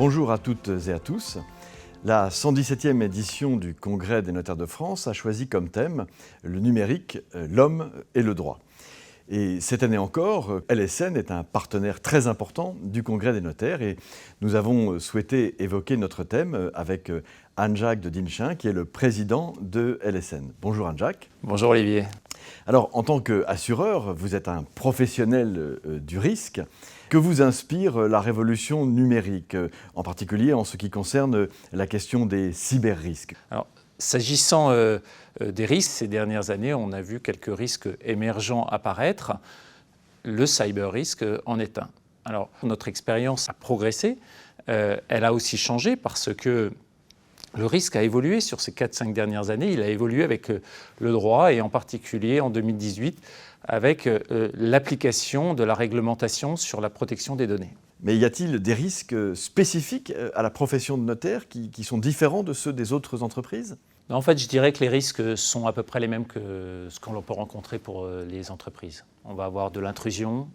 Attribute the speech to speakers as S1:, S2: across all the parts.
S1: Bonjour à toutes et à tous. La 117e édition du Congrès des notaires de France a choisi comme thème le numérique, l'homme et le droit. Et cette année encore, LSN est un partenaire très important du Congrès des notaires et nous avons souhaité évoquer notre thème avec Anne-Jacques de Dinchin, qui est le président de LSN. Bonjour Anne-Jacques.
S2: Bonjour Olivier.
S1: Alors, en tant qu'assureur, vous êtes un professionnel du risque. Que vous inspire la révolution numérique, en particulier en ce qui concerne la question des cyber-risques?
S2: Alors, s'agissant des risques, ces dernières années, on a vu quelques risques émergents apparaître. Le cyber-risque en est un. Alors, notre expérience a progressé. Elle a aussi changé parce que le risque a évolué sur ces 4-5 dernières années. Il a évolué avec le droit et en particulier en 2018 avec l'application de la réglementation sur la protection des données.
S1: Mais y a-t-il des risques spécifiques à la profession de notaire qui sont différents de ceux des autres entreprises?
S2: En fait, je dirais que les risques sont à peu près les mêmes que ce qu'on peut rencontrer pour les entreprises. On va avoir de l'intrusion,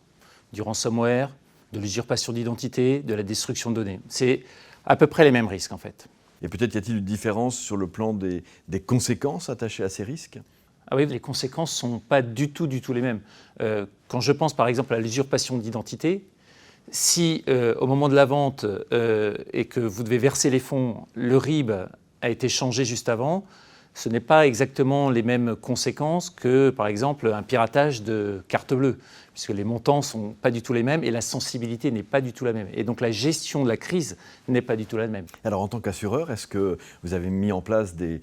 S2: du ransomware, de l'usurpation d'identité, de la destruction de données. C'est à peu près les mêmes risques en fait.
S1: Et peut-être y a-t-il une différence sur le plan des conséquences attachées à ces risques?
S2: Ah oui, les conséquences ne sont pas du tout les mêmes. Quand je pense par exemple à l'usurpation d'identité, si au moment de la vente et que vous devez verser les fonds, le RIB a été changé juste avant, ce n'est pas exactement les mêmes conséquences que par exemple un piratage de carte bleue, puisque les montants ne sont pas du tout les mêmes et la sensibilité n'est pas du tout la même. Et donc la gestion de la crise n'est pas du tout la même.
S1: Alors en tant qu'assureur, est-ce que vous avez mis en place des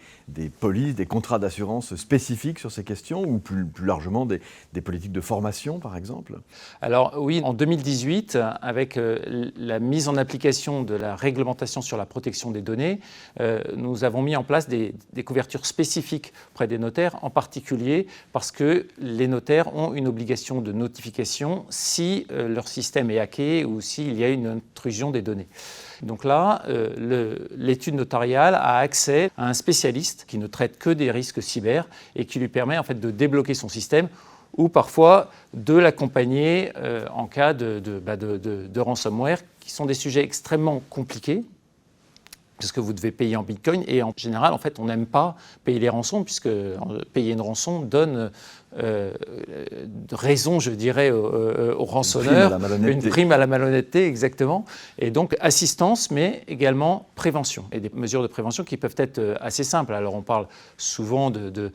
S1: polices, des contrats d'assurance spécifiques sur ces questions ou plus largement des politiques de formation par exemple?
S2: Alors oui, en 2018, avec la mise en application de la réglementation sur la protection des données, nous avons mis en place des couvertures spécifiques auprès des notaires, en particulier parce que les notaires ont une obligation de notification si leur système est hacké ou s'il y a une intrusion des données. Donc là, l'étude notariale a accès à un spécialiste qui ne traite que des risques cyber et qui lui permet en fait de débloquer son système ou parfois de l'accompagner en cas de ransomware, qui sont des sujets extrêmement compliqués, parce que vous devez payer en bitcoin et en général, en fait, on n'aime pas payer les rançons puisque payer une rançon donne raison, je dirais, au rançonneur, une prime à la malhonnêteté, exactement. Et donc assistance, mais également prévention. Et des mesures de prévention qui peuvent être assez simples. Alors on parle souvent de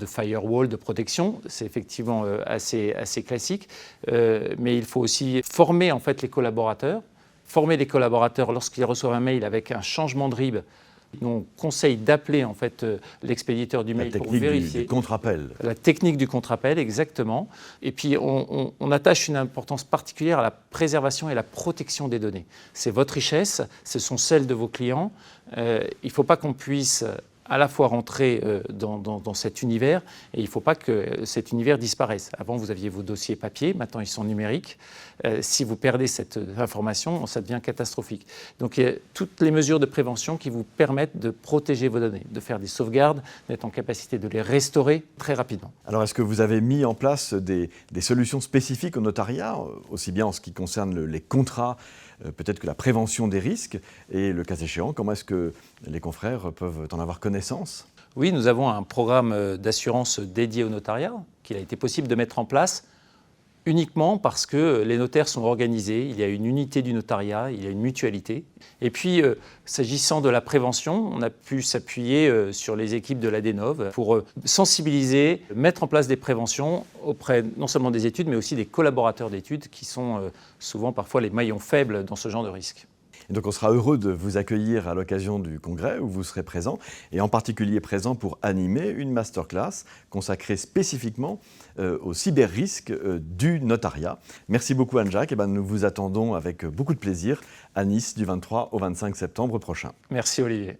S2: firewall, de protection, c'est effectivement assez classique, mais il faut aussi former en fait les collaborateurs. Former les collaborateurs lorsqu'ils reçoivent un mail avec un changement de RIB. On conseille d'appeler en fait l'expéditeur du mail pour vérifier.
S1: La technique du contre-appel.
S2: La technique du contre-appel, exactement. Et puis on attache une importance particulière à la préservation et la protection des données. C'est votre richesse, ce sont celles de vos clients. Il ne faut pas qu'on puisse à la fois rentrer dans cet univers et il ne faut pas que cet univers disparaisse. Avant, vous aviez vos dossiers papier, maintenant ils sont numériques. Si vous perdez cette information, ça devient catastrophique. Donc il y a toutes les mesures de prévention qui vous permettent de protéger vos données, de faire des sauvegardes, d'être en capacité de les restaurer très rapidement.
S1: Alors est-ce que vous avez mis en place des solutions spécifiques au notariat, aussi bien en ce qui concerne les contrats, peut-être que la prévention des risques, et le cas échéant, comment est-ce que les confrères peuvent en avoir connaissance?
S2: Oui, nous avons un programme d'assurance dédié au notariat qu'il a été possible de mettre en place uniquement parce que les notaires sont organisés, il y a une unité du notariat, il y a une mutualité. Et puis, s'agissant de la prévention, on a pu s'appuyer sur les équipes de l'ADENOV pour sensibiliser, mettre en place des préventions auprès non seulement des études, mais aussi des collaborateurs d'études qui sont souvent parfois les maillons faibles dans ce genre de risque.
S1: Et donc on sera heureux de vous accueillir à l'occasion du congrès où vous serez présent, et en particulier présent pour animer une masterclass consacrée spécifiquement aux cyber-risques du notariat. Merci beaucoup Anne-Jacques, et nous vous attendons avec beaucoup de plaisir à Nice du 23 au 25 septembre prochain.
S2: Merci Olivier.